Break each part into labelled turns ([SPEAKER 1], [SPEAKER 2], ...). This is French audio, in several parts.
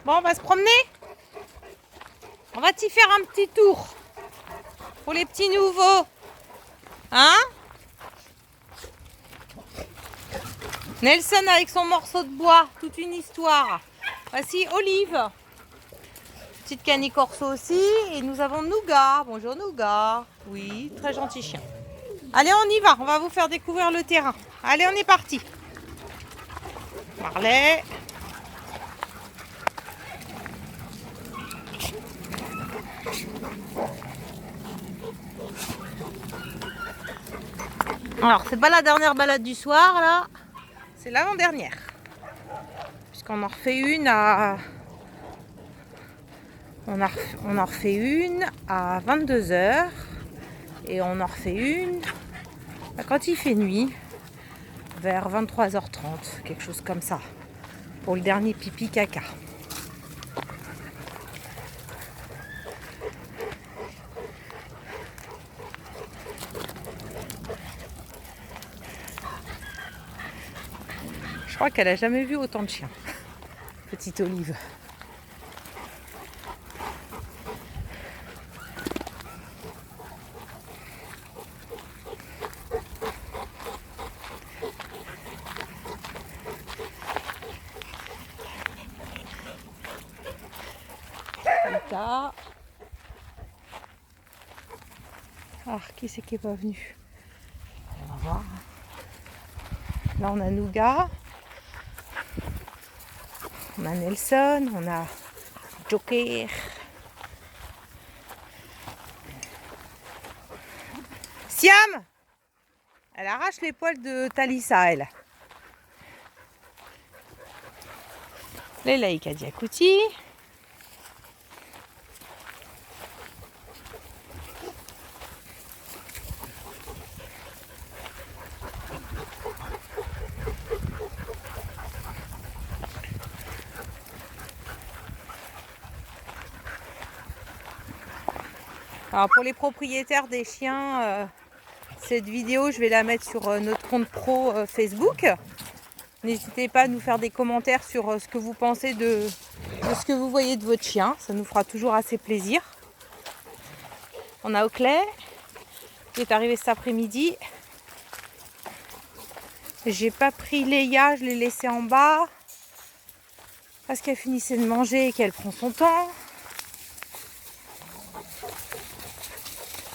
[SPEAKER 1] Bon, on va se promener. On va t'y faire un petit tour. Pour les petits nouveaux. Hein? Nelson avec son morceau de bois. Toute une histoire. Voici Olive. Petite canicorso aussi. Et nous avons Nougat. Bonjour Nougat. Oui, très gentil chien. Allez, on y va. On va vous faire découvrir le terrain. Allez, on est parti. Marley. Alors, c'est pas la dernière balade du soir, là. C'est l'avant-dernière. Puisqu'on en refait une à... On en refait une à 22h. Et on en refait une quand il fait nuit, vers 23h30, quelque chose comme ça. Pour le dernier pipi caca. Je crois qu'elle a jamais vu autant de chiens. Petite Olive. Là. Alors, qui c'est qui n'est pas venu? On va voir. Là, on a Nougat. On a Nelson. On a Joker. Siam! Elle arrache les poils de Thalissa, elle. Leila Kadiakouti. Alors pour les propriétaires des chiens, cette vidéo je vais la mettre sur notre compte pro Facebook. N'hésitez pas à nous faire des commentaires sur ce que vous pensez de ce que vous voyez de votre chien. Ça nous fera toujours assez plaisir. On a Oakley qui est arrivé cet après-midi. J'ai pas pris Léa, je l'ai laissée en bas parce qu'elle finissait de manger et qu'elle prend son temps.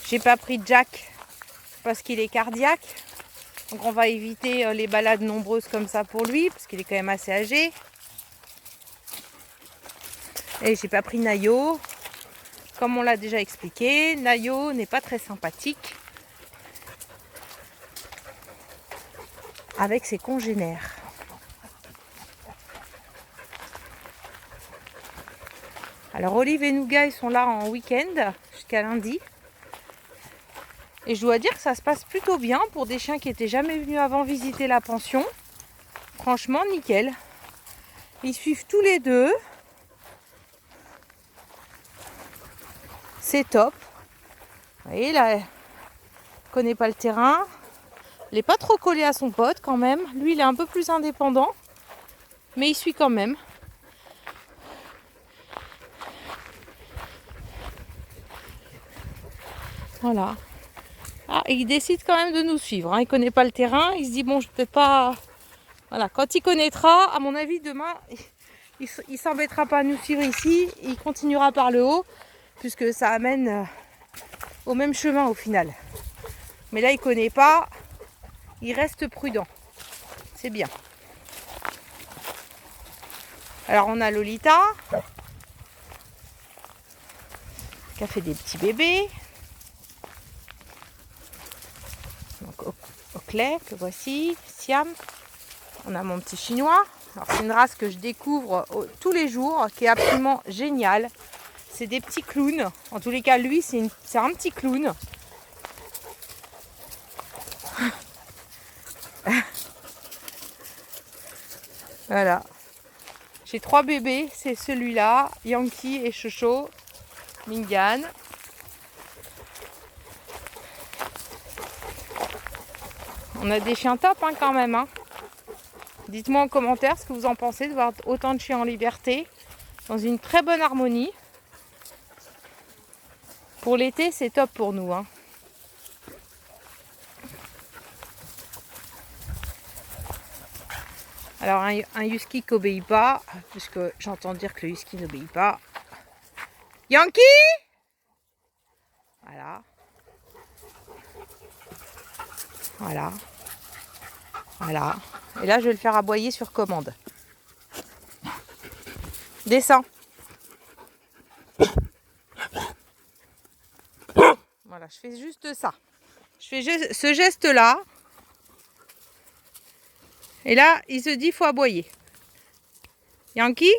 [SPEAKER 1] J'ai pas pris Jack parce qu'il est cardiaque. Donc on va éviter les balades nombreuses comme ça pour lui parce qu'il est quand même assez âgé. Et j'ai pas pris Nayo. Comme on l'a déjà expliqué, Nayo n'est pas très sympathique avec ses congénères. Alors Olive et Nougat ils sont là en week-end jusqu'à lundi. Et je dois dire que ça se passe plutôt bien pour des chiens qui n'étaient jamais venus avant visiter la pension. Franchement, nickel. Ils suivent tous les deux. C'est top. Vous voyez, là, elle ne connaît pas le terrain. Elle n'est pas trop collée à son pote quand même. Lui, il est un peu plus indépendant. Mais il suit quand même. Voilà. Ah, il décide quand même de nous suivre. Hein. Il ne connaît pas le terrain. Il se dit, bon, je ne peux pas... Voilà, quand il connaîtra, à mon avis, demain, il ne s'embêtera pas à nous suivre ici. Il continuera par le haut, puisque ça amène au même chemin au final. Mais là, il ne connaît pas. Il reste prudent. C'est bien. Alors, on a Lolita, qui a fait des petits bébés. Donc, Oakley, que voici, Siam. On a mon petit chinois. Alors, c'est une race que je découvre tous les jours, qui est absolument géniale. C'est des petits clowns. En tous les cas, lui, c'est un petit clown. Voilà. J'ai 3 bébés. C'est celui-là, Yankee et Chocho, Mingan. On a des chiens top hein, quand même. Hein. Dites-moi en commentaire ce que vous en pensez de voir autant de chiens en liberté, dans une très bonne harmonie. Pour l'été, c'est top pour nous. Hein. Alors un husky qui n'obéit pas, puisque j'entends dire que le husky n'obéit pas. Yankee! Voilà. Voilà. Voilà. Et là, je vais le faire aboyer sur commande. Descends. Voilà, je fais juste ça. Je fais ce geste-là. Et là, il se dit qu'il faut aboyer. Yankee?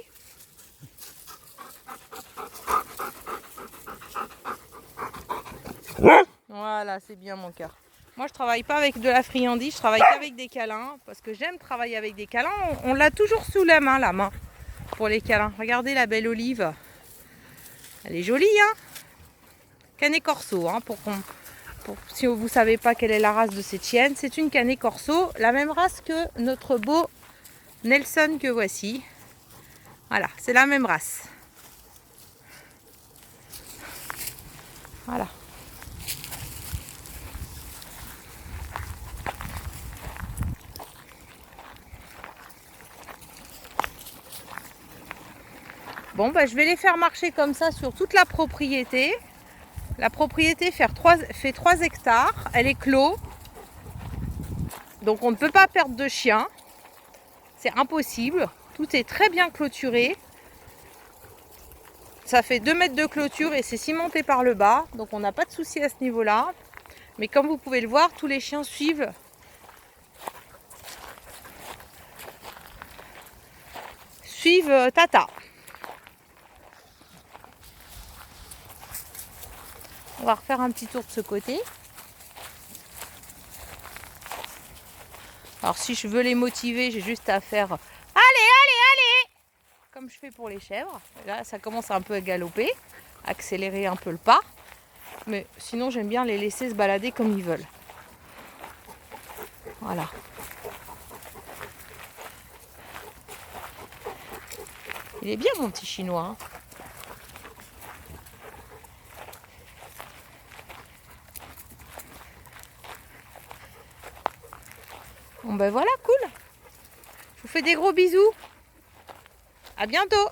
[SPEAKER 1] Voilà, c'est bien mon cœur. Moi, je travaille pas avec de la friandise, je travaille qu'avec des câlins. Parce que j'aime travailler avec des câlins. On l'a toujours sous la main, pour les câlins. Regardez la belle Olive. Elle est jolie, hein? Canet Corso, hein, si vous ne savez pas quelle est la race de cette chienne, c'est une Canet Corso, la même race que notre beau Nelson que voici. Voilà, c'est la même race. Voilà. Bon, bah, je vais les faire marcher comme ça sur toute la propriété. La propriété fait 3 hectares, elle est clos. Donc on ne peut pas perdre de chiens. C'est impossible. Tout est très bien clôturé. Ça fait 2 mètres de clôture et c'est cimenté par le bas. Donc on n'a pas de souci à ce niveau-là. Mais comme vous pouvez le voir, tous les chiens suivent Tata. On va refaire un petit tour de ce côté. Alors si je veux les motiver, j'ai juste à faire allez, allez, allez, comme je fais pour les chèvres. Et là, ça commence un peu à galoper, accélérer un peu le pas. Mais sinon, j'aime bien les laisser se balader comme ils veulent. Voilà. Il est bien mon petit chinois. Hein. Bon ben voilà, cool. Je vous fais des gros bisous. À bientôt.